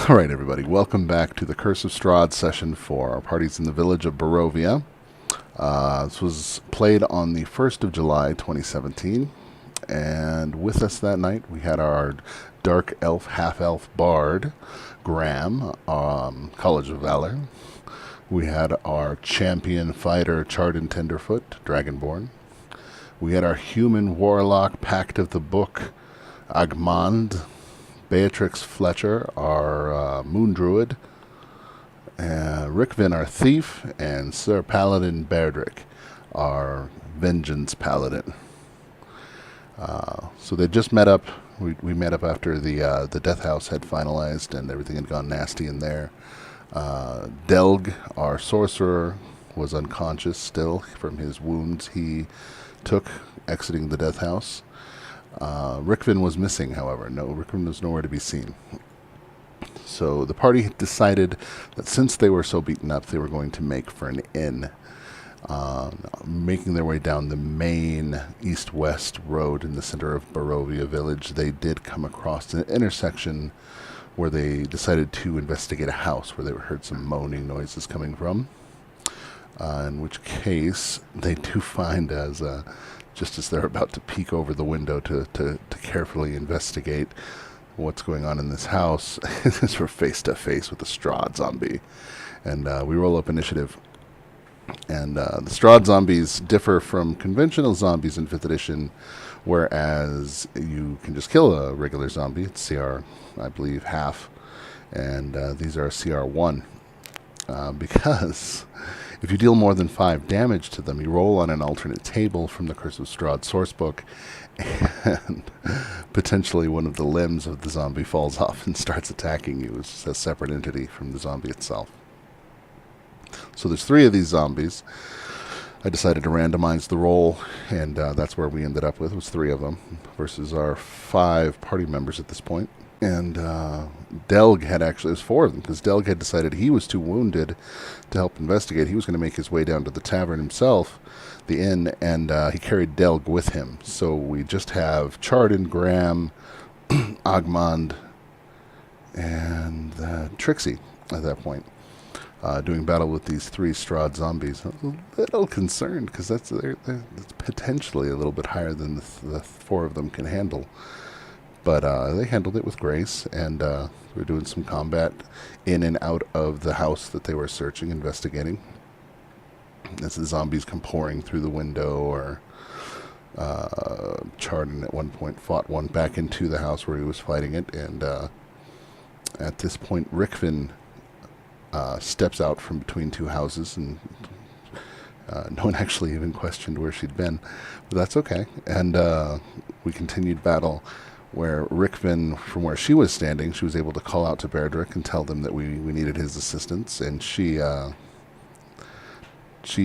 All right, everybody, welcome back to the Curse of Strahd session for our parties in the Village of Barovia. This was played on the 1st of July, 2017, and with us that night we had our Dark Elf, Half-Elf Bard, Graham, College of Valor. We had our Champion Fighter, Charred and Tenderfoot, Dragonborn. We had our Human Warlock, Pact of the Book, Agmand, Beatrix Fletcher, our Moon Druid, Rickvin, our Thief, and Sir Paladin Berdrick, our Vengeance Paladin. So they just met up. We met up after the Death House had finalized and everything had gone nasty in there. Delg, our Sorcerer, was unconscious still from his wounds he took exiting the Death House. Rickvin was missing, however. Rickvin was nowhere to be seen. So the party decided that since they were so beaten up, they were going to make for an inn. Making their way down the main east-west road in the center of Barovia village, they did come across an intersection where they decided to investigate a house where they heard some moaning noises coming from. In which case, they do find just as they're about to peek over the window to carefully investigate what's going on in this house, we're face to face with the Strahd zombie. And we roll up initiative. And the Strahd zombies differ from conventional zombies in 5th edition, whereas you can just kill a regular zombie. It's CR, I believe, half. And these are CR 1. Because if you deal more than 5 damage to them, you roll on an alternate table from the Curse of Strahd sourcebook, and potentially one of the limbs of the zombie falls off and starts attacking you as a separate entity from the zombie itself. So there's 3 of these zombies. I decided to randomize the roll, and that's where we ended up with, was 3 of them, versus our 5 party members at this point. And Delg had actually, it was 4 of them, because Delg had decided he was too wounded to help investigate. He was going to make his way down to the tavern himself, the inn, and he carried Delg with him. So we just have Chardon, Graham, Agmand, and Trixie at that point, doing battle with these 3 Strahd zombies. I was a little concerned, because that's potentially a little bit higher than the 4 of them can handle. But they handled it with grace, and we were doing some combat in and out of the house that they were searching, investigating. As the zombies come pouring through the window, or Chardon at one point fought one back into the house where he was fighting it, and at this point Rickvin steps out from between 2 houses, and no one actually even questioned where she'd been, but that's okay. And we continued battle, where Rickvin, from where she was standing, she was able to call out to Berdrick and tell them that we needed his assistance, and she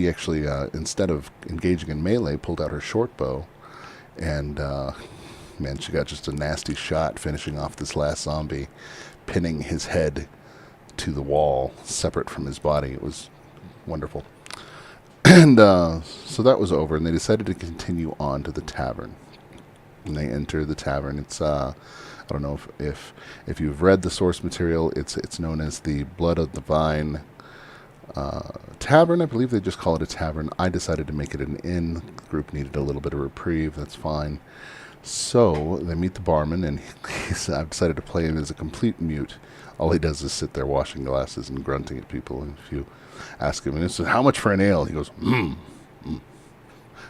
actually, instead of engaging in melee, pulled out her short bow, and man, she got just a nasty shot finishing off this last zombie, pinning his head to the wall, separate from his body. It was wonderful. And so that was over, and they decided to continue on to the tavern. When they enter the tavern, it's I don't know if you've read the source material, it's known as the Blood of the Vine Tavern. I believe they just call it a tavern. I decided to make it an inn. The group needed a little bit of reprieve. That's fine. So they meet the barman, and I've decided to play him as a complete mute. All he does is sit there washing glasses and grunting at people. And if you ask him, and he says, "How much for an ale?" He goes, "Mm."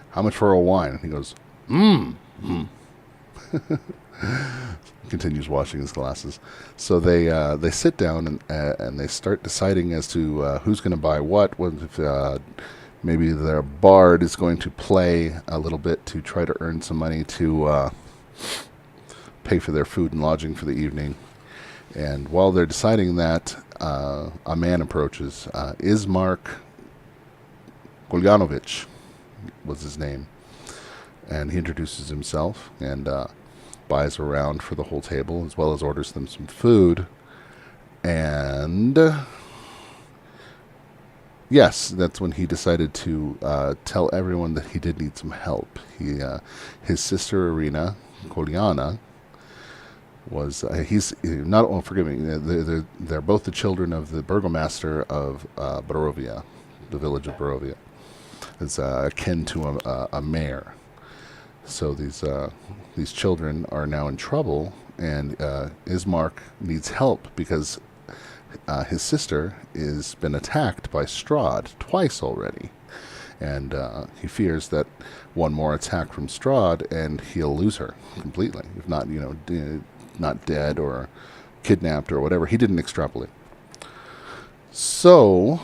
"How much for a wine?" And he goes, "Mm." Continues washing his glasses. So they sit down, and they start deciding as to who's going to buy what. If maybe their bard is going to play a little bit to try to earn some money to pay for their food and lodging for the evening. And while they're deciding that, a man approaches. Ismark Golyanovich was his name. And he introduces himself and buys around for the whole table, as well as orders them some food. And yes, that's when he decided to tell everyone that he did need some help. His sister Irina Kolyana was he's not. Oh, forgive me. They're both the children of the burgomaster of Barovia, the village of Barovia. It's akin to a mayor. So these children are now in trouble, and Ismark needs help because his sister has been attacked by Strahd twice already, and he fears that one more attack from Strahd and he'll lose her completely, if not not dead or kidnapped or whatever. He didn't extrapolate. So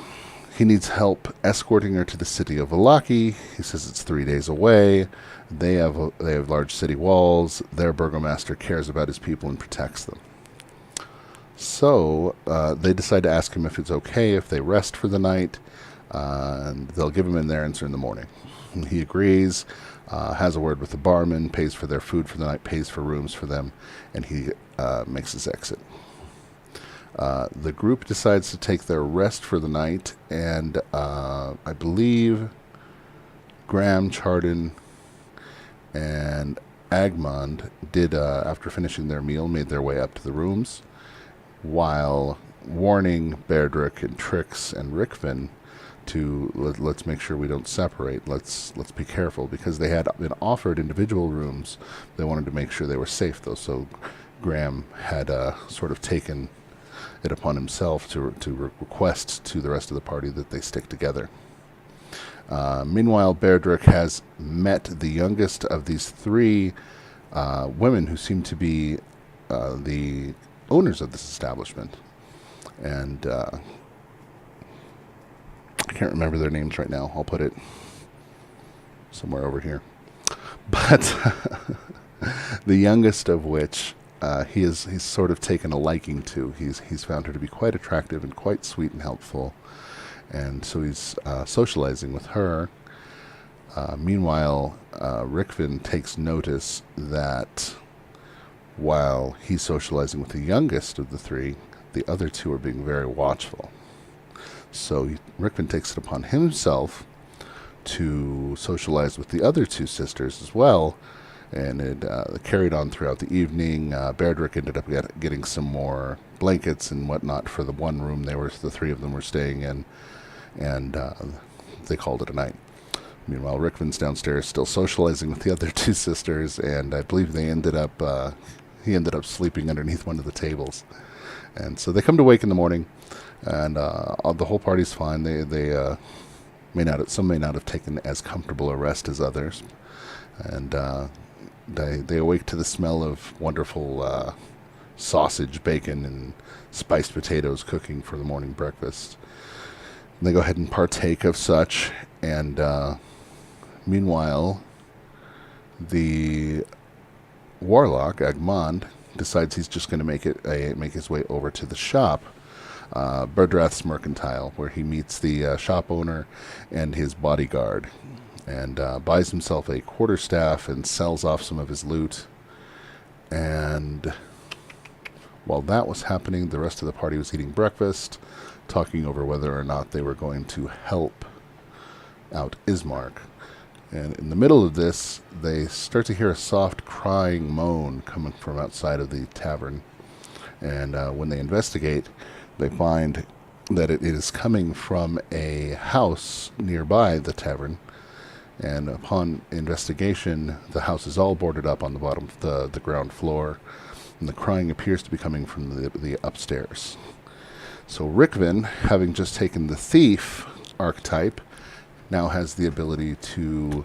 he needs help escorting her to the city of Valaki. He says it's 3 days away. They have large city walls. Their burgomaster cares about his people and protects them. So they decide to ask him if it's okay if they rest for the night, and they'll give him their answer in the morning. And he agrees, has a word with the barman, pays for their food for the night, pays for rooms for them, and he makes his exit. The group decides to take their rest for the night, and I believe Graham, Chardon, and Agmond did, after finishing their meal, made their way up to the rooms, while warning Berdrick and Trix and Rickvin to let's make sure we don't separate. Let's be careful, because they had been offered individual rooms. They wanted to make sure they were safe, though. So Graham had sort of taken it upon himself to request to the rest of the party that they stick together. Meanwhile, Berdrick has met the youngest of these three women who seem to be the owners of this establishment. And I can't remember their names right now. I'll put it somewhere over here. But the youngest of which he's sort of taken a liking to. He's found her to be quite attractive and quite sweet and helpful. And so he's socializing with her. Meanwhile, Rickvin takes notice that while he's socializing with the youngest of the three, the other two are being very watchful. So Rickvin takes it upon himself to socialize with the other two sisters as well, and it carried on throughout the evening. Berdrick ended up getting some more blankets and whatnot for the one room the three of them were staying in, and they called it a night. Meanwhile, Rickvin's downstairs still socializing with the other two sisters, and I believe he ended up sleeping underneath one of the tables. And so they come to wake in the morning, and the whole party's fine. They may not have taken as comfortable a rest as others, and they awake to the smell of wonderful sausage, bacon, and spiced potatoes cooking for the morning breakfast. And they go ahead and partake of such, and meanwhile, the warlock Agmond decides he's just going to make his way over to the shop, Berdrath's Mercantile, where he meets the shop owner and his bodyguard, and buys himself a quarterstaff and sells off some of his loot. And while that was happening, the rest of the party was eating breakfast, talking over whether or not they were going to help out Ismark. And in the middle of this, they start to hear a soft crying moan coming from outside of the tavern. And when they investigate, they find that it is coming from a house nearby the tavern. And upon investigation, the house is all boarded up on the bottom of the ground floor, and the crying appears to be coming from the upstairs. So Rickvin, having just taken the thief archetype, now has the ability to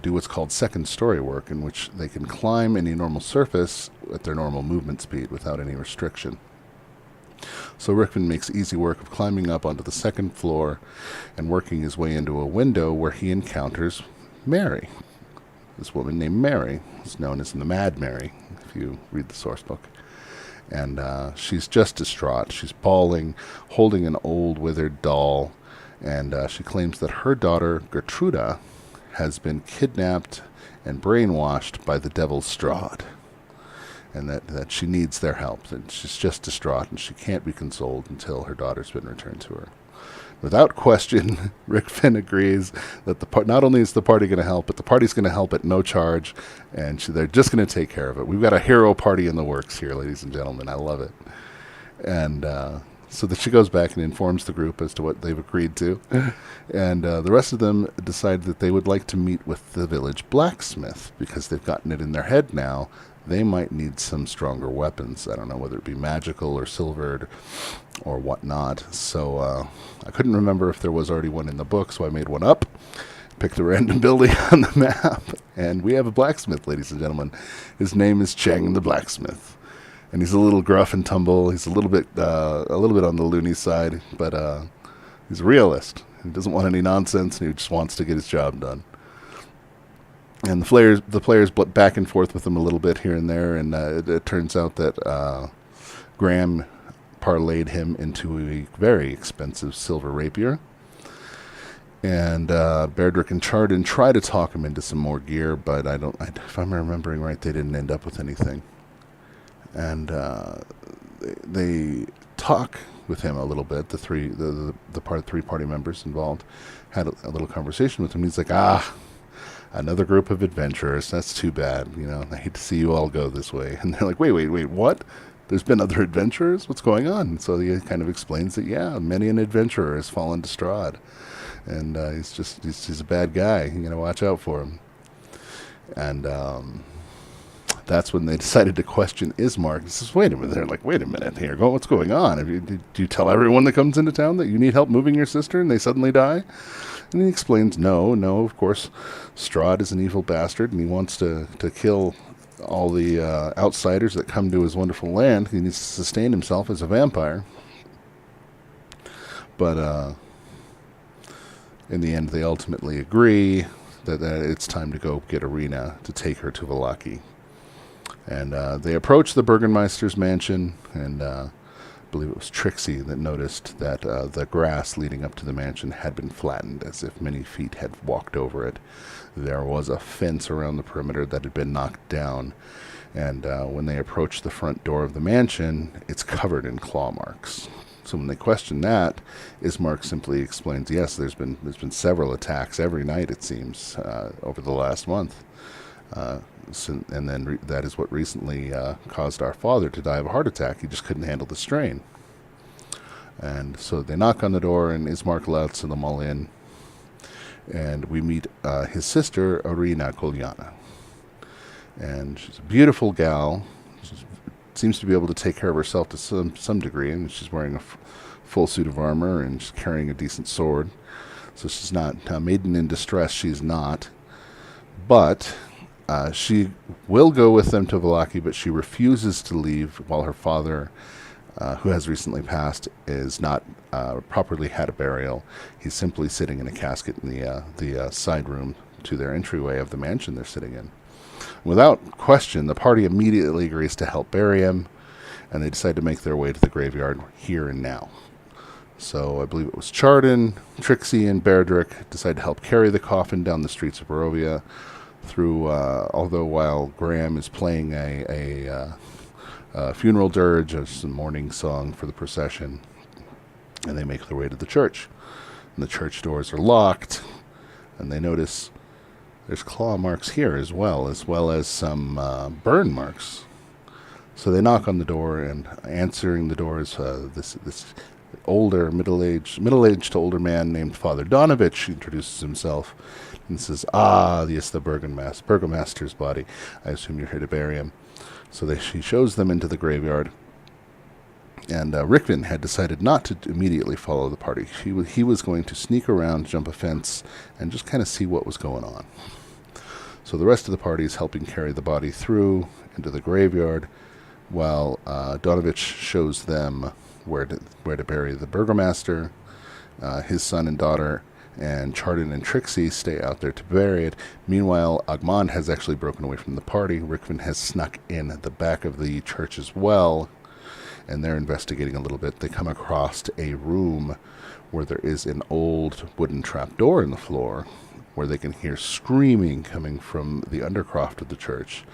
do what's called second story work, in which they can climb any normal surface at their normal movement speed without any restriction. So Rickvin makes easy work of climbing up onto the second floor and working his way into a window where he encounters Mary. This woman named Mary is known as the Mad Mary, if you read the source book. And she's just distraught. She's bawling, holding an old withered doll, and she claims that her daughter, Gertruda, has been kidnapped and brainwashed by the devil Strahd. and that she needs their help, and she's just distraught, and she can't be consoled until her daughter's been returned to her. Without question, Rick Finn agrees that not only is the party going to help, but the party's going to help at no charge, and they're just going to take care of it. We've got a hero party in the works here, ladies and gentlemen. I love it. And so that she goes back and informs the group as to what they've agreed to. And the rest of them decide that they would like to meet with the village blacksmith, because they've gotten it in their head now they might need some stronger weapons. I don't know whether it be magical or silvered or whatnot. So I couldn't remember if there was already one in the book, so I made one up. Picked a random building on the map, and we have a blacksmith, ladies and gentlemen. His name is Cheng the Blacksmith, and he's a little gruff and tumble. He's a little bit on the loony side, but he's a realist. He doesn't want any nonsense, and he just wants to get his job done. And the players back and forth with him a little bit here and there, and it turns out that Graham parlayed him into a very expensive silver rapier. And Berdrick and Chardon try to talk him into some more gear, but if I'm remembering right, they didn't end up with anything. And they talk with him a little bit. The three party members involved had a little conversation with him. He's like, another group of adventurers. That's too bad. I hate to see you all go this way. And they're like, wait, what? There's been other adventurers? What's going on? So he kind of explains that, many an adventurer has fallen to Strahd. And he's a bad guy. You gotta watch out for him. And that's when they decided to question Ismark. He says, wait a minute. They're like, wait a minute here. What's going on? Do you tell everyone that comes into town that you need help moving your sister and they suddenly die? And he explains, no, of course, Strahd is an evil bastard, and he wants to kill all the outsiders that come to his wonderful land. He needs to sustain himself as a vampire. But in the end, they ultimately agree that it's time to go get Irina to take her to Vallaki. And they approach the Burgenmeister's mansion, and I believe it was Trixie that noticed that the grass leading up to the mansion had been flattened, as if many feet had walked over it. There was a fence around the perimeter that had been knocked down, and when they approach the front door of the mansion, it's covered in claw marks. So when they question that, Ismark simply explains, yes, there's been several attacks every night, it seems, over the last month. And then that is what recently caused our father to die of a heart attack. He just couldn't handle the strain. And so they knock on the door, and Ismark lets them all in. And we meet his sister, Irina Kolyana. And she's a beautiful gal. She seems to be able to take care of herself to some degree. And she's wearing a full suit of armor, and she's carrying a decent sword. So she's not maiden in distress. She's not. But she will go with them to Vallaki, but she refuses to leave while her father, who has recently passed, is not properly had a burial. He's simply sitting in a casket in the side room to their entryway of the mansion they're sitting in. Without question, the party immediately agrees to help bury him, and they decide to make their way to the graveyard here and now. So I believe it was Chardon, Trixie, and Berdrick decide to help carry the coffin down the streets of Barovia through, although while Graham is playing a funeral dirge, some mourning song for the procession, and they make their way to the church. And the church doors are locked, and they notice there's claw marks here as well as some burn marks. So they knock on the door, and answering the door is this older, middle-aged to older man named Father Donovan. Introduces himself and says, yes, the Burgomaster's body. I assume you're here to bury him. So she shows them into the graveyard. And Rickman had decided not to immediately follow the party. He was going to sneak around, jump a fence, and just kind of see what was going on. So the rest of the party is helping carry the body through into the graveyard, while Donovich shows them where to bury the Burgomaster. His son and daughter and Chardon and Trixie stay out there to bury it. Meanwhile, Agmond has actually broken away from the party. Rickman has snuck in at the back of the church as well, and they're investigating a little bit. They come across a room where there is an old wooden trapdoor in the floor, where they can hear screaming coming from the Undercroft of the church,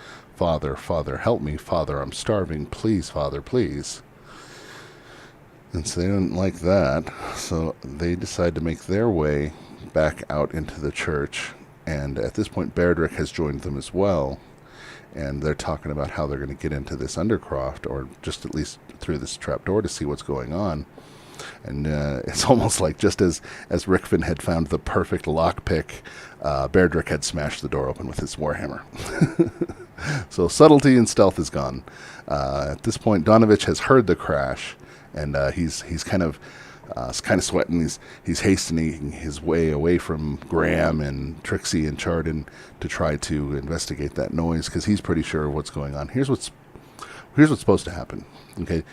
"Father, Father, help me. Father, I'm starving. Please, Father, please." And so they didn't like that, so they decide to make their way back out into the church. And at this point, Berdrick has joined them as well, and they're talking about how they're going to get into this Undercroft, or just at least through this trapdoor to see what's going on. And it's almost like just as Rickfin had found the perfect lockpick, Berdrick had smashed the door open with his warhammer. So subtlety and stealth is gone. At this point, Donovich has heard the crash, and he's kind of sweating. He's hastening his way away from Graham and Trixie and Chardon to try to investigate that noise, because he's pretty sure of what's going on. Here's what's supposed to happen. Okay,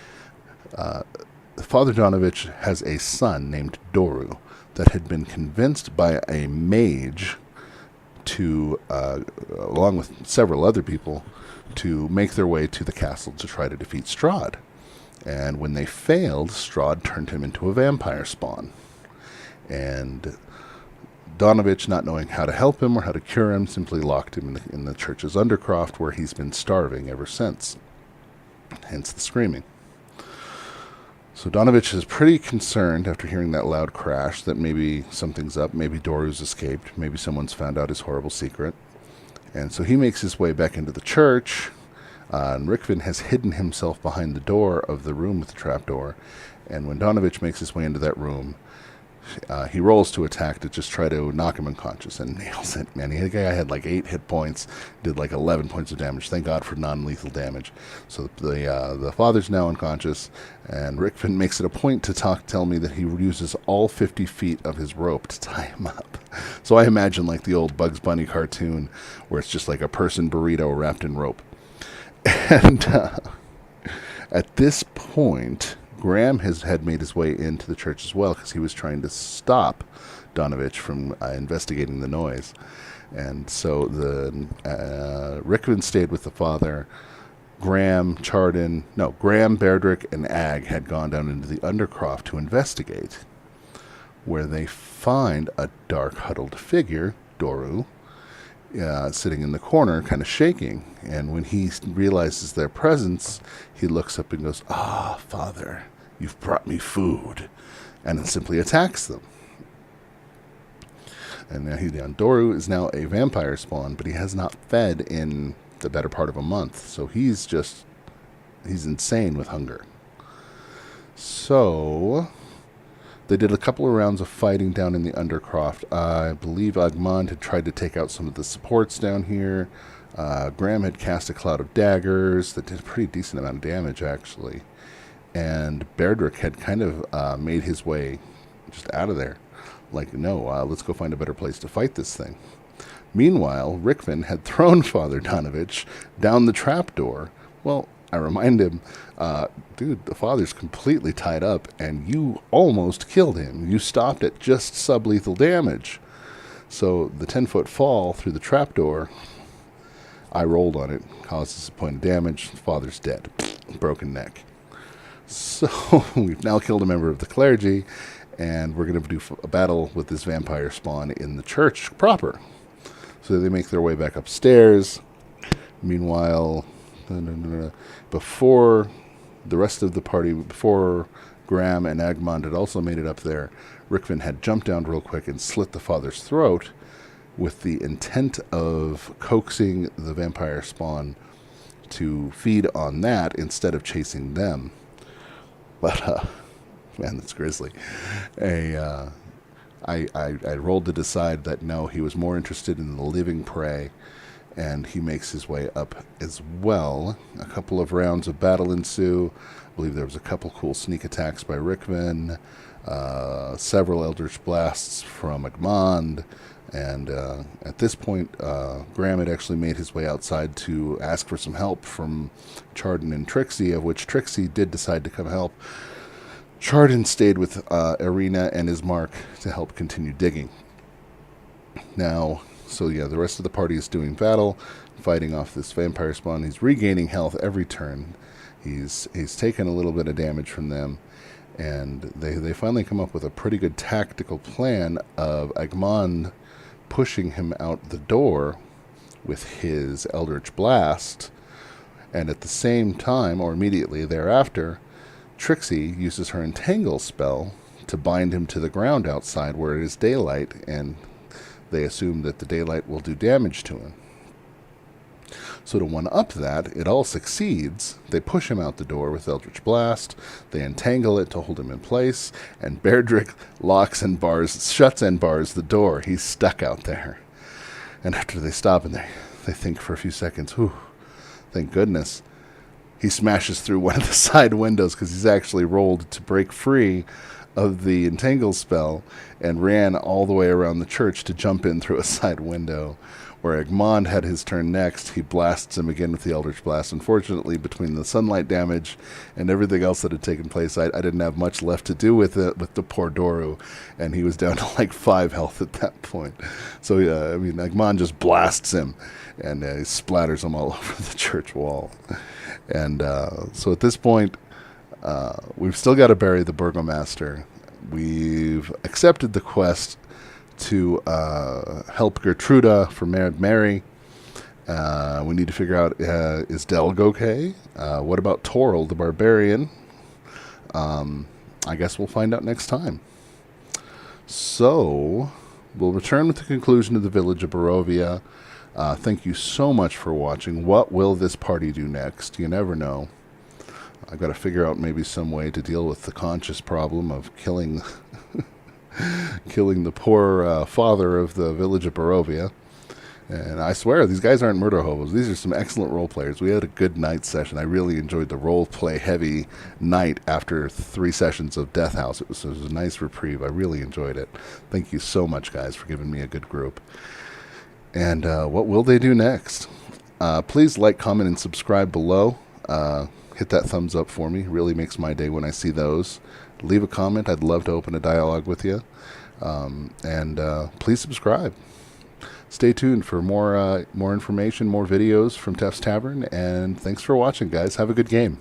Father Donovich has a son named Doru that had been convinced by a mage to, along with several other people, to make their way to the castle to try to defeat Strahd. And when they failed, Strahd turned him into a vampire spawn. And Donovich, not knowing how to help him or how to cure him, simply locked him in the church's Undercroft, where he's been starving ever since. Hence the screaming. So Donovich is pretty concerned after hearing that loud crash that maybe something's up, maybe Doru's escaped, maybe someone's found out his horrible secret. And so he makes his way back into the church, and Rickfin has hidden himself behind the door of the room with the trapdoor. And when Donovich makes his way into that room, he rolls to attack to just try to knock him unconscious, and nails it. Man, the guy had like 8 hit points, did like 11 points of damage. Thank God for non-lethal damage. So the father's now unconscious, and Rickfin makes it a point to tell me that he uses all 50 feet of his rope to tie him up. So I imagine like the old Bugs Bunny cartoon where it's just like a person burrito wrapped in rope. And at this point, Graham had made his way into the church as well, because he was trying to stop Donovich from investigating the noise. And so Rickman stayed with the father. Graham, Berdrick, and Ag had gone down into the Undercroft to investigate, where they find a dark, huddled figure, Doru, sitting in the corner, kind of shaking. And when he realizes their presence, he looks up and goes, "Ah, Father, you've brought me food," and then simply attacks them. And now Doru is now a vampire spawn, but he has not fed in the better part of a month, so he's insane with hunger. So they did a couple of rounds of fighting down in the Undercroft. I believe Agmond had tried to take out some of the supports down here. Graham had cast a cloud of daggers that did a pretty decent amount of damage, actually. And Berdrick had kind of made his way just out of there. Like, no, let's go find a better place to fight this thing. Meanwhile, Rickfin had thrown Father Donovich down the trapdoor. Well, I remind him, dude, the father's completely tied up, and you almost killed him. You stopped at just sublethal damage. So the 10-foot fall through the trapdoor, I rolled on it, causes a point of damage. The father's dead. Broken neck. So we've now killed a member of the clergy, and we're going to do a battle with this vampire spawn in the church proper. So they make their way back upstairs. Meanwhile, before the rest of the party, before Graham and Agmond had also made it up there, Rickfin had jumped down real quick and slit the father's throat with the intent of coaxing the vampire spawn to feed on that instead of chasing them. But, man, that's grisly. I rolled to decide that no, he was more interested in the living prey, and he makes his way up as well. A couple of rounds of battle ensue. I believe there was a couple cool sneak attacks by Rickman, several Eldritch Blasts from Agmond, and at this point, Graham had actually made his way outside to ask for some help from Chardon and Trixie, of which Trixie did decide to come help. Chardon stayed with Arena and his mark to help continue digging. Now, so yeah, the rest of the party is doing battle, fighting off this vampire spawn. He's regaining health every turn. He's taken a little bit of damage from them, and they finally come up with a pretty good tactical plan of Agmond pushing him out the door with his Eldritch Blast And at the same time, or immediately thereafter, Trixie uses her entangle spell to bind him to the ground outside where it is daylight, and they assume that the daylight will do damage to him. So to one-up that, it all succeeds. They push him out the door with Eldritch Blast, they entangle it to hold him in place, and Bairdrick shuts and bars the door. He's stuck out there. And after they stop and they think for a few seconds, whew, thank goodness, he smashes through one of the side windows because he's actually rolled to break free of the entangle spell and ran all the way around the church to jump in through a side window. Where Egmont had his turn next, he blasts him again with the Eldritch Blast. Unfortunately, between the sunlight damage and everything else that had taken place, I didn't have much left to do with it, with the poor Doru, and he was down to like 5 health at that point. So, Egmont just blasts him, and he splatters him all over the church wall. And so at this point, we've still got to bury the Burgomaster. We've accepted the quest to help Gertruda for Mary. We need to figure out, is Delg okay? What about Toril, the barbarian? I guess we'll find out next time. So, we'll return with the conclusion of the Village of Barovia. Thank you so much for watching. What will this party do next? You never know. I've got to figure out maybe some way to deal with the conscious problem of killing the poor father of the Village of Barovia. And I swear, these guys aren't murder hobos. These are some excellent role players. We had a good night session. I really enjoyed the role play heavy night after 3 sessions of Death House. It was a nice reprieve. I really enjoyed it. Thank you so much, guys, for giving me a good group. And what will they do next? Please like, comment, and subscribe below. Hit that thumbs up for me. It really makes my day when I see those. Leave a comment. I'd love to open a dialogue with you. And please subscribe. Stay tuned for more information, more videos from Tef's Tavern. And thanks for watching, guys. Have a good game.